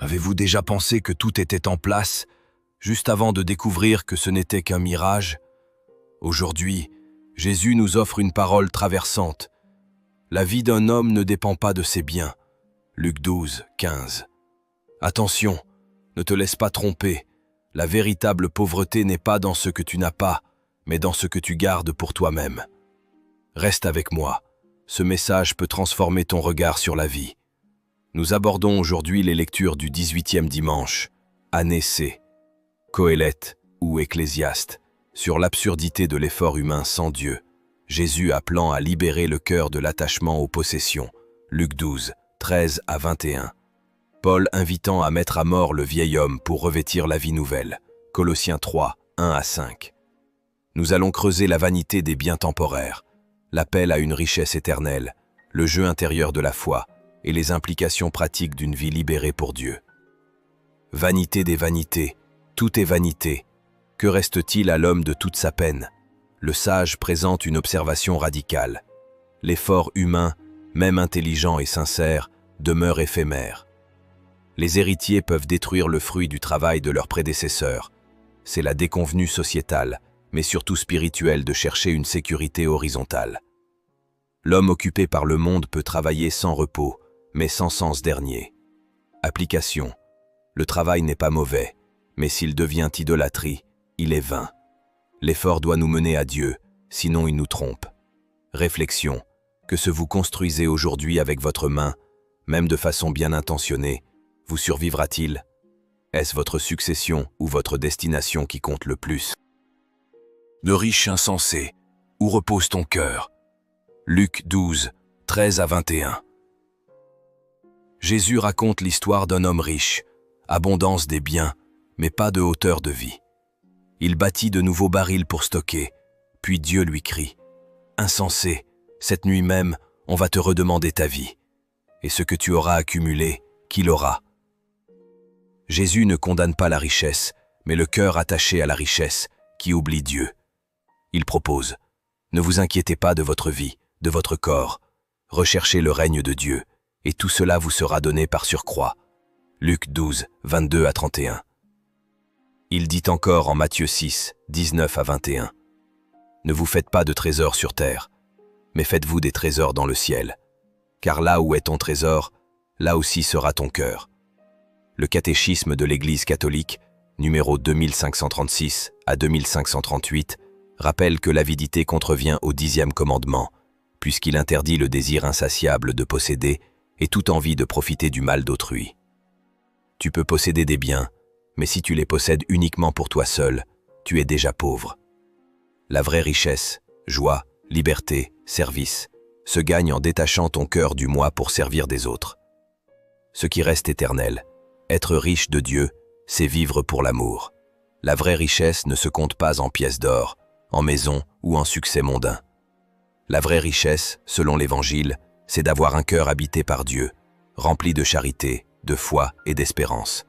Avez-vous déjà pensé que tout était en place, juste avant de découvrir que ce n'était qu'un mirage? Aujourd'hui, Jésus nous offre une parole traversante. La vie d'un homme ne dépend pas de ses biens. Luc 12, 15. Attention, ne te laisse pas tromper. La véritable pauvreté n'est pas dans ce que tu n'as pas, mais dans ce que tu gardes pour toi-même. Reste avec moi. Ce message peut transformer ton regard sur la vie. Nous abordons aujourd'hui les lectures du 18e dimanche, année C, Qoéleth ou Ecclésiaste, sur l'absurdité de l'effort humain sans Dieu, Jésus appelant à libérer le cœur de l'attachement aux possessions, Luc 12, 13 à 21. Paul invitant à mettre à mort le vieil homme pour revêtir la vie nouvelle, Colossiens 3, 1 à 5. Nous allons creuser la vanité des biens temporaires, l'appel à une richesse éternelle, le jeu intérieur de la foi et les implications pratiques d'une vie libérée pour Dieu. Vanité des vanités, tout est vanité. Que reste-t-il à l'homme de toute sa peine? Le sage présente une observation radicale. L'effort humain, même intelligent et sincère, demeure éphémère. Les héritiers peuvent détruire le fruit du travail de leurs prédécesseurs. C'est la déconvenue sociétale, mais surtout spirituelle, de chercher une sécurité horizontale. L'homme occupé par le monde peut travailler sans repos, mais sans sens dernier. Application. Le travail n'est pas mauvais, mais s'il devient idolâtrie, il est vain. L'effort doit nous mener à Dieu, sinon il nous trompe. Réflexion. Que ce vous construisez aujourd'hui avec votre main, même de façon bien intentionnée, vous survivra-t-il? Est-ce votre succession ou votre destination qui compte le plus? De riche insensé, où repose ton cœur? Luc 12, 13 à 21. Jésus raconte l'histoire d'un homme riche, abondance des biens, mais pas de hauteur de vie. Il bâtit de nouveaux barils pour stocker, puis Dieu lui crie « Insensé, cette nuit même, on va te redemander ta vie. Et ce que tu auras accumulé, qui l'aura ?» Jésus ne condamne pas la richesse, mais le cœur attaché à la richesse, qui oublie Dieu. Il propose « Ne vous inquiétez pas de votre vie, de votre corps. Recherchez le règne de Dieu, et tout cela vous sera donné par surcroît. » Luc 12, 22 à 31. Il dit encore en Matthieu 6, 19 à 21. « Ne vous faites pas de trésors sur terre, mais faites-vous des trésors dans le ciel. Car là où est ton trésor, là aussi sera ton cœur. » Le catéchisme de l'Église catholique, numéro 2536 à 2538, rappelle que l'avidité contrevient au 10e commandement, puisqu'il interdit le désir insatiable de posséder et toute envie de profiter du mal d'autrui. Tu peux posséder des biens, mais si tu les possèdes uniquement pour toi seul, tu es déjà pauvre. La vraie richesse, joie, liberté, service, se gagne en détachant ton cœur du moi pour servir des autres. Ce qui reste éternel, être riche de Dieu, c'est vivre pour l'amour. La vraie richesse ne se compte pas en pièces d'or, en maisons ou en succès mondain. La vraie richesse, selon l'Évangile, c'est d'avoir un cœur habité par Dieu, rempli de charité, de foi et d'espérance.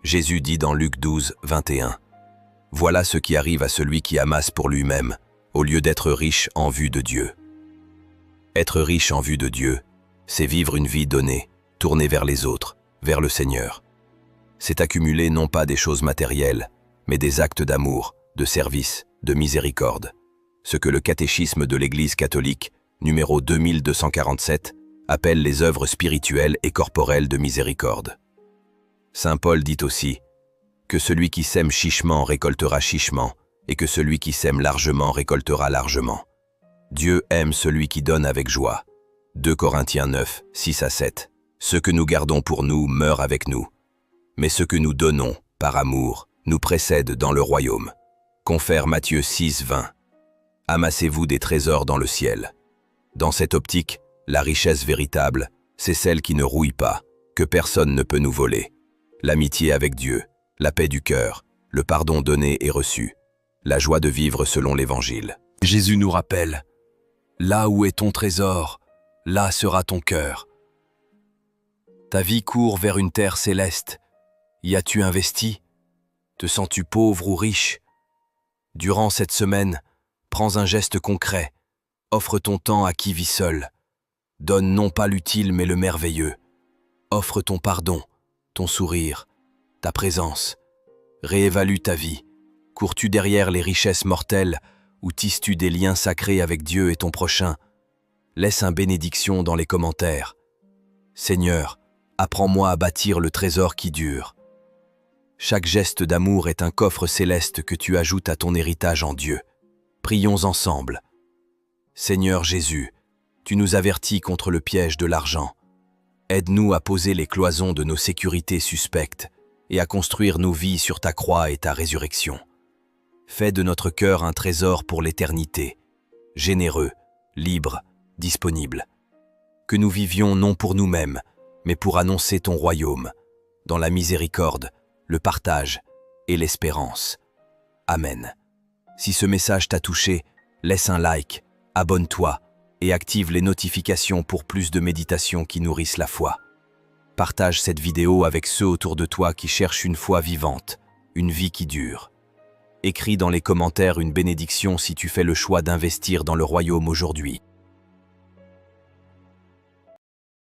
Jésus dit dans Luc 12, 21, « Voilà ce qui arrive à celui qui amasse pour lui-même, au lieu d'être riche en vue de Dieu. » Être riche en vue de Dieu, c'est vivre une vie donnée, tournée vers les autres, vers le Seigneur. C'est accumuler non pas des choses matérielles, mais des actes d'amour, de service, de miséricorde. Ce que le catéchisme de l'Église catholique, numéro 2247, appelle les œuvres spirituelles et corporelles de miséricorde. Saint Paul dit aussi que celui qui sème chichement récoltera chichement et que celui qui sème largement récoltera largement. Dieu aime celui qui donne avec joie. 2 Corinthiens 9, 6 à 7. Ce que nous gardons pour nous meurt avec nous. Mais ce que nous donnons, par amour, nous précède dans le royaume. Confère Matthieu 6, 20. Amassez-vous des trésors dans le ciel. Dans cette optique, la richesse véritable, c'est celle qui ne rouille pas, que personne ne peut nous voler. L'amitié avec Dieu, la paix du cœur, le pardon donné et reçu, la joie de vivre selon l'Évangile. Jésus nous rappelle, « Là où est ton trésor, là sera ton cœur. » Ta vie court vers une terre céleste. Y as-tu investi? Te sens-tu pauvre ou riche? Durant cette semaine, prends un geste concret. Offre ton temps à qui vit seul. Donne non pas l'utile mais le merveilleux. Offre ton pardon, ton sourire, ta présence. Réévalue ta vie. Cours-tu derrière les richesses mortelles ou tisses-tu des liens sacrés avec Dieu et ton prochain? Laisse un bénédiction dans les commentaires. Seigneur, apprends-moi à bâtir le trésor qui dure. Chaque geste d'amour est un coffre céleste que tu ajoutes à ton héritage en Dieu. Prions ensemble. Seigneur Jésus, tu nous avertis contre le piège de l'argent. Aide-nous à poser les cloisons de nos sécurités suspectes et à construire nos vies sur ta croix et ta résurrection. Fais de notre cœur un trésor pour l'éternité, généreux, libre, disponible. Que nous vivions non pour nous-mêmes, mais pour annoncer ton royaume, dans la miséricorde, le partage et l'espérance. Amen. Si ce message t'a touché, laisse un like, abonne-toi et active les notifications pour plus de méditations qui nourrissent la foi. Partage cette vidéo avec ceux autour de toi qui cherchent une foi vivante, une vie qui dure. Écris dans les commentaires une bénédiction si tu fais le choix d'investir dans le royaume aujourd'hui.